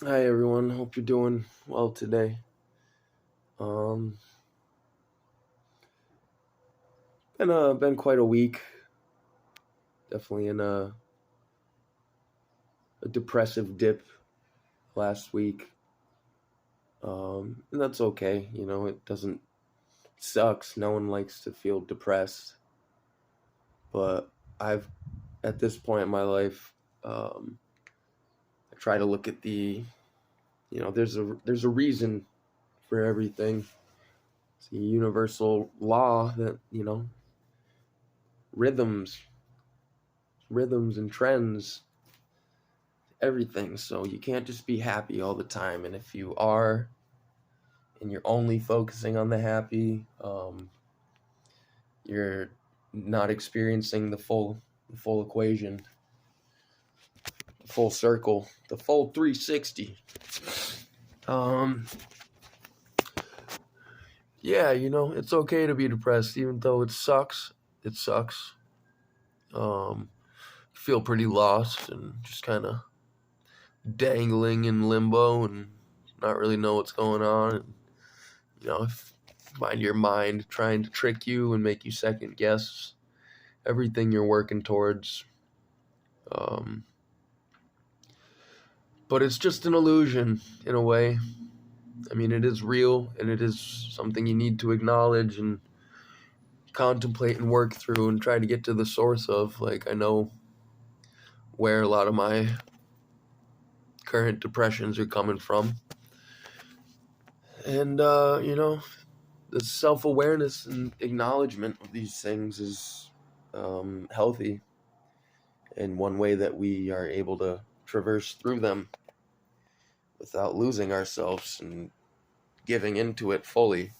Hi everyone, hope you're doing well today. Um, been quite a week. Definitely in a depressive dip last week. And that's okay. It doesn't sucks. No one likes to feel depressed. But I've at this point in my life, I try to look at there's a reason for everything. It's a universal law that rhythms, rhythms and trends everything. So you can't just be happy all the time. And if you are, and you're only focusing on the happy, you're not experiencing the full equation, the full circle, the full 360. Um, yeah, it's okay to be depressed, even though it sucks. It sucks. Um, feel pretty lost and just kind of dangling in limbo and not really know what's going on. And, find your mind trying to trick you and make you second guess everything you're working towards. Um, but it's just an illusion in a way. I mean, it is real and it is something you need to acknowledge and contemplate and work through and try to get to the source of. Like, I know where a lot of my current depressions are coming from. And, the self-awareness and acknowledgement of these things is healthy, and one way that we are able to traverse through them without losing ourselves and giving into it fully.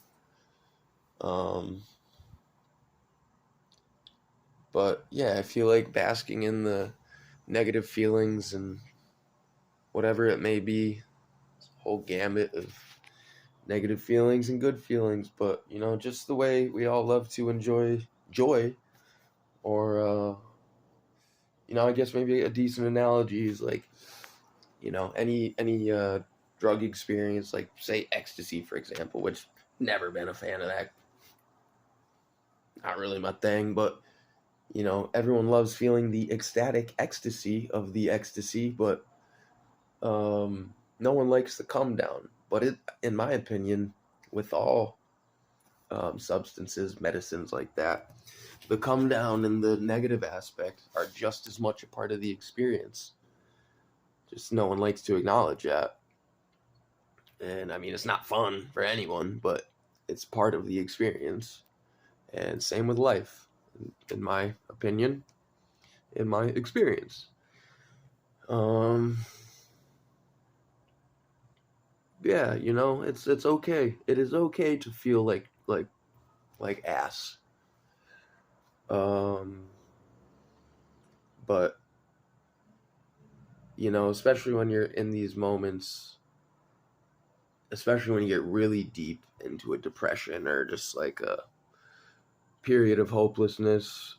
Um, but yeah, I feel like basking in the negative feelings and whatever it may be, whole gambit of negative feelings and good feelings, but just the way we all love to enjoy joy, or I guess maybe a decent analogy is like, any drug experience, like say ecstasy, for example, which never been a fan of that. Not really my thing, but everyone loves feeling the ecstatic ecstasy of the ecstasy, but no one likes the come down. But in my opinion, with all substances, medicines like that, the come down and the negative aspect are just as much a part of the experience. Just no one likes to acknowledge that. And I mean, it's not fun for anyone, but it's part of the experience. And same with life, in my opinion, in my experience. Um, yeah, it's okay. It is okay to feel like ass. Um, but especially when you're in these moments, especially when you get really deep into a depression or just like a period of hopelessness,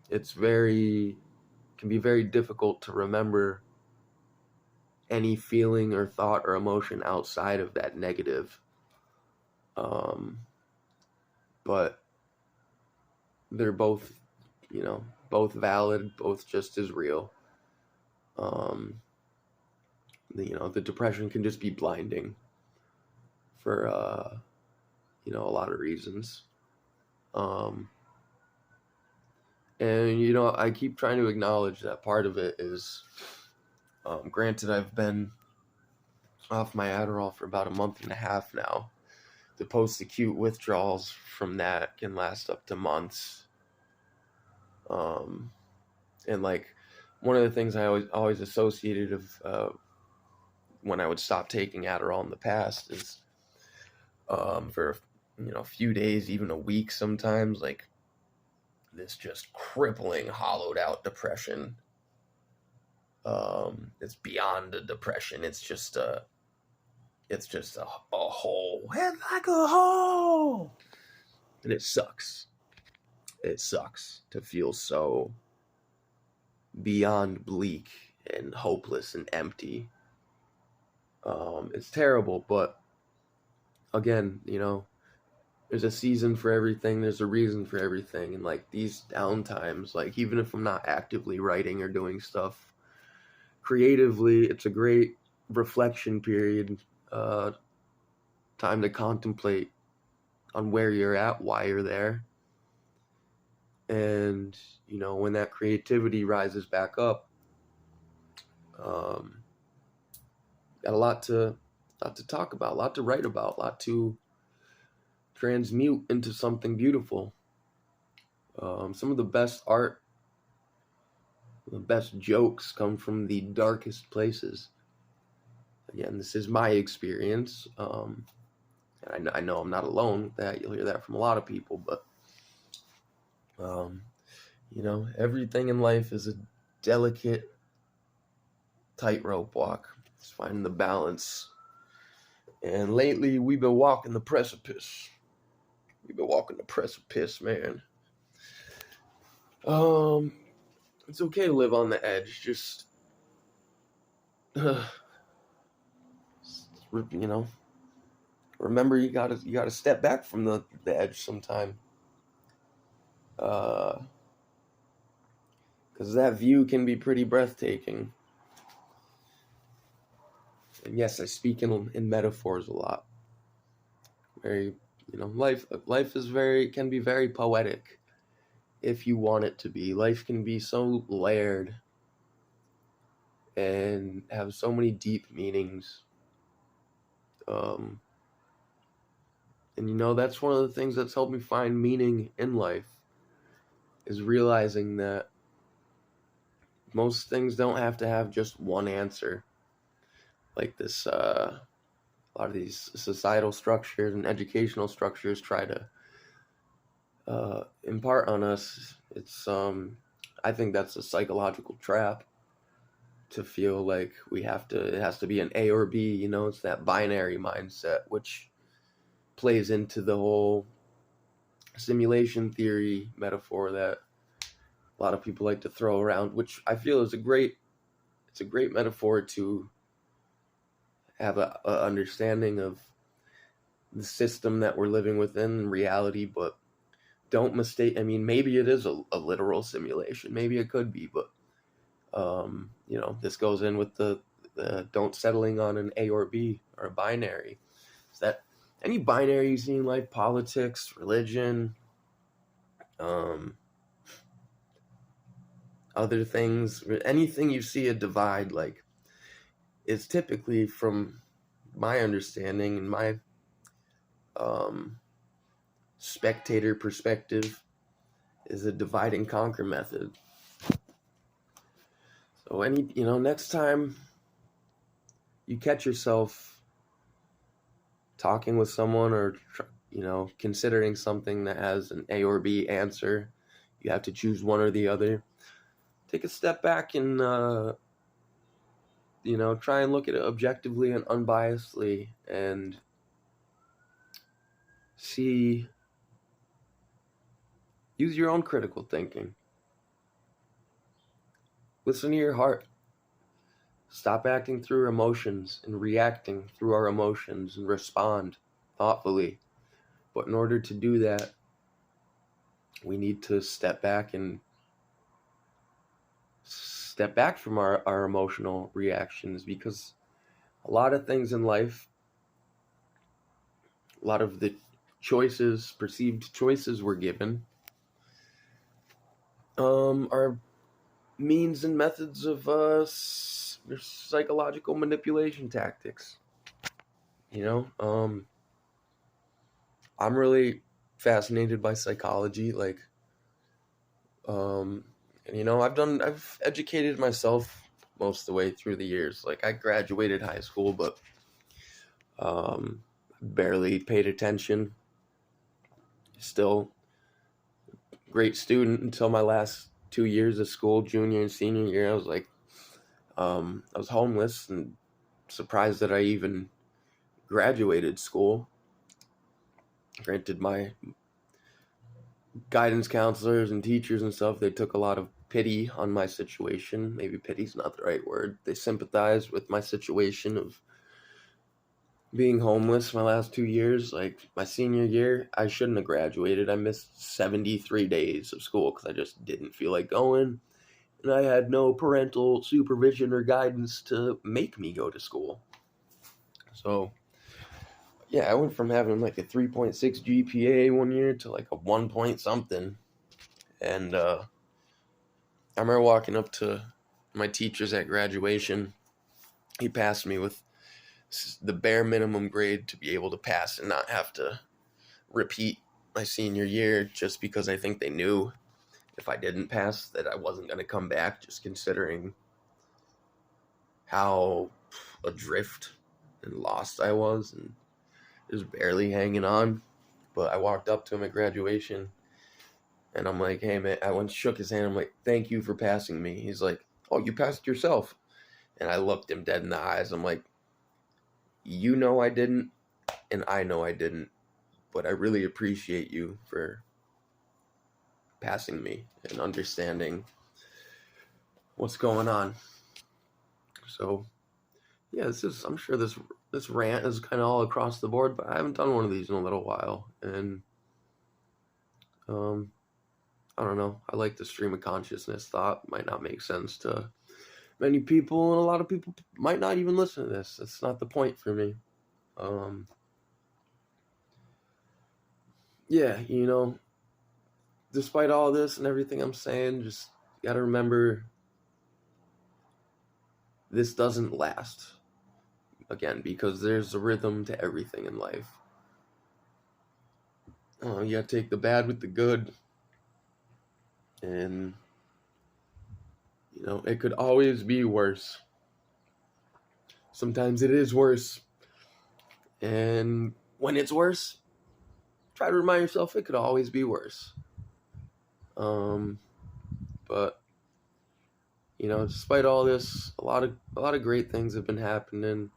it's very can be very difficult to remember any feeling or thought or emotion outside of that negative. Um, but they're both, both valid, both just as real. Um, the depression can just be blinding for, a lot of reasons. Um, and, I keep trying to acknowledge that part of it is, granted, I've been off my Adderall for about a month and a half now. The post-acute withdrawals from that can last up to months. And like one of the things I always associated of when I would stop taking Adderall in the past is for a few days, even a week sometimes, like this just crippling, hollowed out depression. It's beyond a depression. It's just a hole. It's like a hole, and it sucks. It sucks to feel so beyond bleak and hopeless and empty. It's terrible, but again, there's a season for everything. There's a reason for everything. And like these downtimes, like even if I'm not actively writing or doing stuff creatively, it's a great reflection period, time to contemplate on where you're at, why you're there. And, when that creativity rises back up, got a lot to talk about, a lot to write about, a lot to transmute into something beautiful. Some of the best art, the best jokes come from the darkest places. Again, this is my experience. And I know I'm not alone with that. You'll hear that from a lot of people, but everything in life is a delicate tightrope walk. It's finding the balance. And lately, we've been walking the precipice. Man. It's okay to live on the edge. Just, remember you gotta step back from the edge sometime. Because that view can be pretty breathtaking. And yes, I speak in metaphors a lot. Very, life can be very poetic if you want it to be. Life can be so layered and have so many deep meanings. And that's one of the things that's helped me find meaning in life, is realizing that most things don't have to have just one answer. Like this, a lot of these societal structures and educational structures try to impart on us. It's, I think that's a psychological trap, to feel like it has to be an A or B, it's that binary mindset, which plays into the whole simulation theory metaphor that a lot of people like to throw around, which I feel is a great metaphor to have a understanding of the system that we're living within, reality, but don't mistake. I mean, maybe it is a literal simulation. Maybe it could be, but this goes in with the don't settling on an A or B or a binary. Is that any binary you see in life? Politics, religion, other things, anything you see a divide, like, is typically, from my understanding and my spectator perspective, is a divide and conquer method. So next time you catch yourself talking with someone, or considering something that has an A or B answer, you have to choose one or the other. Take a step back and try and look at it objectively and unbiasedly, and use your own critical thinking. Listen to your heart. Stop acting through your emotions and reacting through our emotions, and respond thoughtfully. But in order to do that, we need to step back from our emotional reactions, because a lot of things in life, a lot of the perceived choices we're given, are means and methods of psychological manipulation tactics. I'm really fascinated by psychology, like, I've educated myself most of the way through the years. Like, I graduated high school, but barely paid attention. Still great student until my last 2 years of school, junior and senior year. I was like, I was homeless and surprised that I even graduated school. Granted, my guidance counselors and teachers and stuff, they took a lot of pity on my situation. Maybe pity's not the right word. They sympathized with my situation of being homeless my last 2 years. Like my senior year, I shouldn't have graduated. I missed 73 days of school because I just didn't feel like going. And I had no parental supervision or guidance to make me go to school. So, yeah, I went from having like a 3.6 GPA one year to like a 1 point something. And I remember walking up to my teachers at graduation. He passed me with the bare minimum grade to be able to pass and not have to repeat my senior year, just because I think they knew if I didn't pass that I wasn't going to come back, just considering how adrift and lost I was and just barely hanging on. But I walked up to him at graduation and I'm like, hey man, I went and shook his hand. I'm like, thank you for passing me. He's like, oh, you passed yourself. And I looked him dead in the eyes. I'm like, you know I didn't, and I know I didn't, but I really appreciate you for passing me and understanding what's going on. So, yeah, I'm sure this rant is kind of all across the board, but I haven't done one of these in a little while, and I don't know. I like the stream of consciousness thought. Might not make sense to many people, and a lot of people might not even listen to this. That's not the point for me. Yeah, despite all this and everything I'm saying, just gotta remember this doesn't last. Again, because there's a rhythm to everything in life. You gotta take the bad with the good. And, it could always be worse. Sometimes it is worse. And when it's worse, try to remind yourself it could always be worse. But despite all this, a lot of great things have been happening.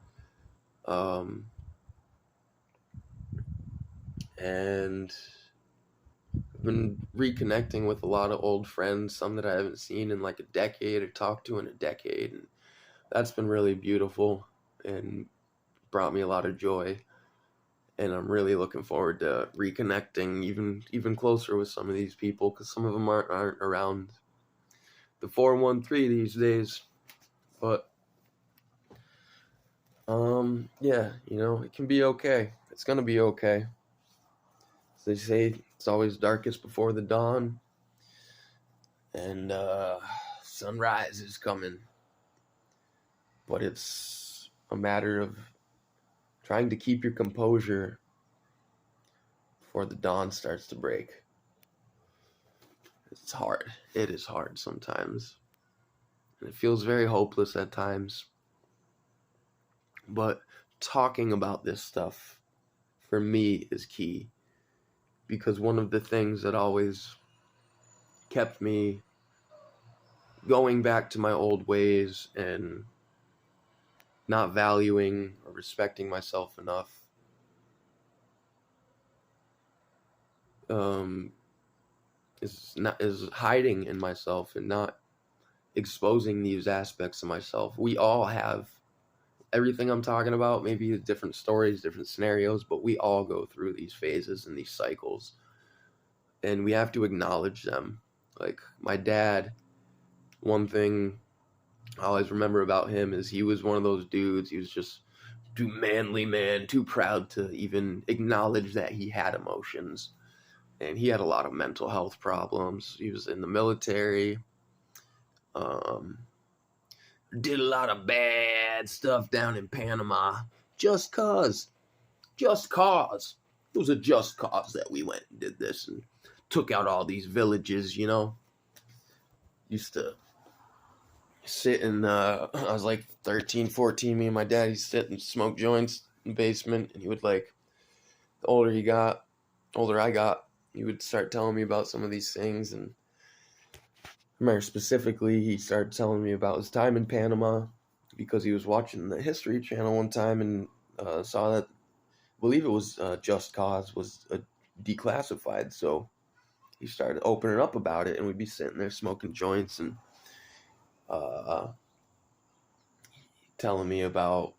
And I've been reconnecting with a lot of old friends, some that I haven't seen in like a decade or talked to in a decade, and that's been really beautiful and brought me a lot of joy. And I'm really looking forward to reconnecting even closer with some of these people, because some of them aren't around the 413 these days. But yeah, it can be okay. It's gonna be okay. As they say, it's always darkest before the dawn, and sunrise is coming. But it's a matter of trying to keep your composure before the dawn starts to break. It's hard. It is hard sometimes. And it feels very hopeless at times. But talking about this stuff, for me, is key. Because one of the things that always kept me going back to my old ways and not valuing or respecting myself enough is hiding in myself and not exposing these aspects of myself. We all have everything I'm talking about, maybe different stories, different scenarios, but we all go through these phases and these cycles, and we have to acknowledge them. Like my dad, one thing I always remember about him is he was one of those dudes. He was just too manly, man, too proud to even acknowledge that he had emotions. And he had a lot of mental health problems. He was in the military. Did a lot of bad stuff down in Panama. Just cause. Just cause. It was a just cause that we went and did this and took out all these villages, Used to sit in I was like 13, 14, me and my dad, he'd sit and smoke joints in the basement, and he would the older I got, he would start telling me about some of these things. And I remember specifically he started telling me about his time in Panama because he was watching the History Channel one time and saw that, I believe it was Just Cause was declassified. So he started opening up about it, and we'd be sitting there smoking joints and telling me about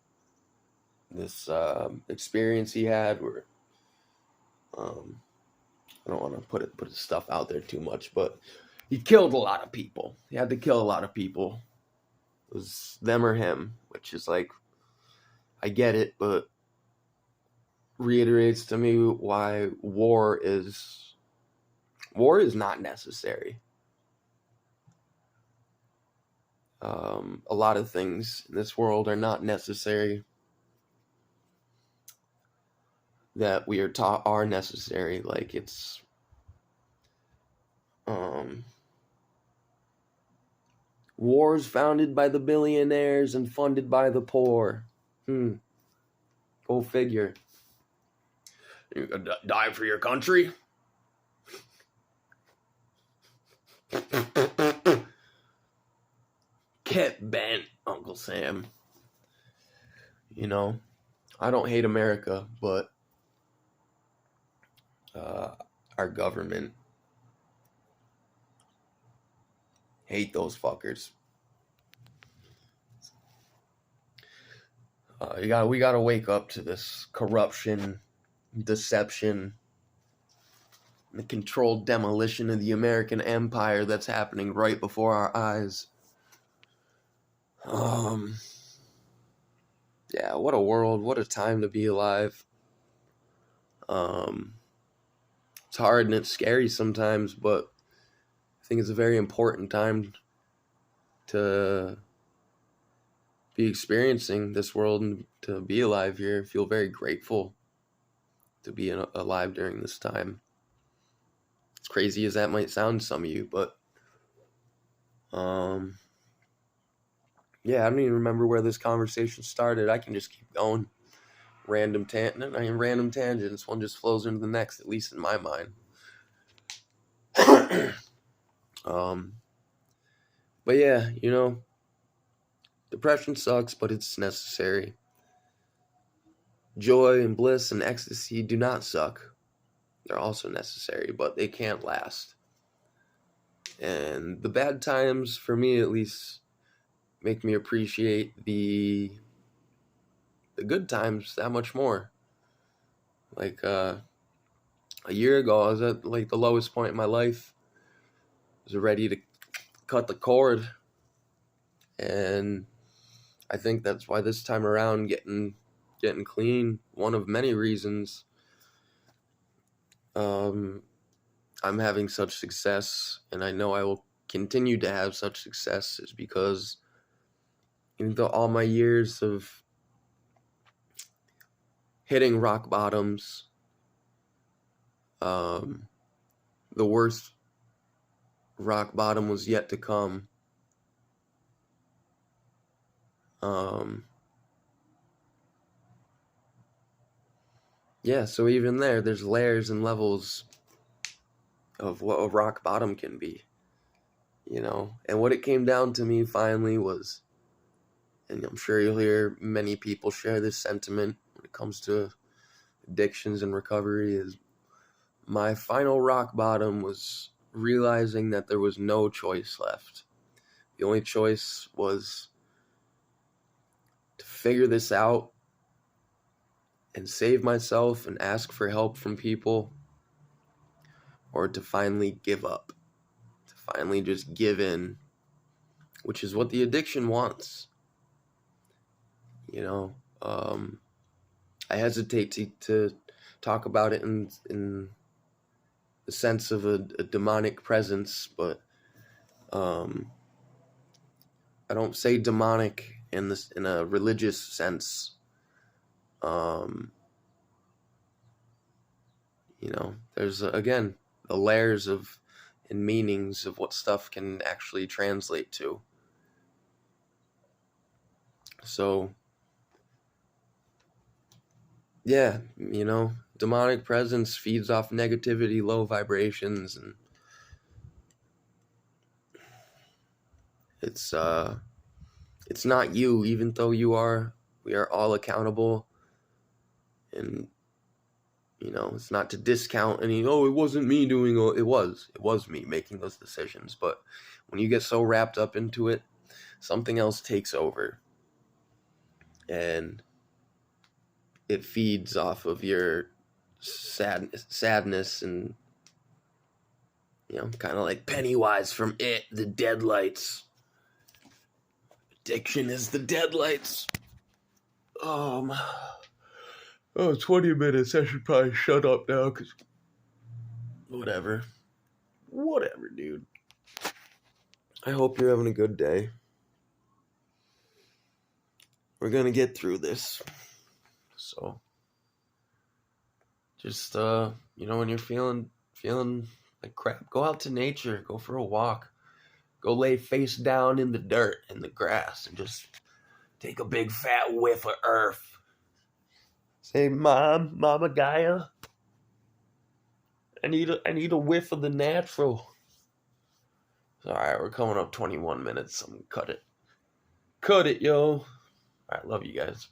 this experience he had where I don't want to put his stuff out there too much, but he killed a lot of people. He had to kill a lot of people. It was them or him, which is like, I get it, but reiterates to me why war is not necessary. A lot of things in this world are not necessary that we are taught are necessary. Like it's wars founded by the billionaires and funded by the poor. Go figure. You gonna die for your country? Get bent, Uncle Sam. You know, I don't hate America, but our government hate those fuckers. We gotta wake up to this corruption, deception, the controlled demolition of the American empire that's happening right before our eyes. Yeah, what a world, what a time to be alive. It's hard and it's scary sometimes, but I think it's a very important time to be experiencing this world and to be alive here. I feel very grateful to be alive during this time. As crazy as that might sound to some of you, but yeah, I don't even remember where this conversation started. I can just keep going. Random tangents. One just flows into the next, at least in my mind. But yeah, depression sucks, but it's necessary. Joy and bliss and ecstasy do not suck. They're also necessary, but they can't last. And the bad times, for me at least, make me appreciate the good times that much more. Like a year ago, I was at like the lowest point in my life. I was ready to cut the cord, and I think that's why this time around, getting clean, one of many reasons I'm having such success, and I know I will continue to have such success, is because even though all my years of hitting rock bottoms, the worst rock bottom was yet to come. Yeah, so even there's layers and levels of what a rock bottom can be, and what it came down to me finally was, and I'm sure you'll hear many people share this sentiment when it comes to addictions and recovery, is my final rock bottom was realizing that there was no choice left. The only choice was to figure this out and save myself and ask for help from people, or to finally give up, to finally just give in, which is what the addiction wants. I hesitate to talk about it in the sense of a demonic presence, but I don't say demonic in a religious sense. There's again the layers of and meanings of what stuff can actually translate to. So yeah, demonic presence feeds off negativity, low vibrations, and it's not you, even though we are all accountable. And it's not to discount any, it wasn't me doing it was me making those decisions. But when you get so wrapped up into it, something else takes over. And it feeds off of your sadness and, kind of like Pennywise from It, the deadlights. Addiction is the deadlights. 20 minutes. I should probably shut up now, because whatever, dude. I hope you're having a good day. We're gonna get through this. So, just, when you're feeling like crap, go out to nature, go for a walk, go lay face down in the dirt, in the grass, and just take a big fat whiff of earth. Say, Mama Gaia, I need a whiff of the natural. Alright, we're coming up 21 minutes. I'm gonna cut it. Cut it, yo. Alright, love you guys.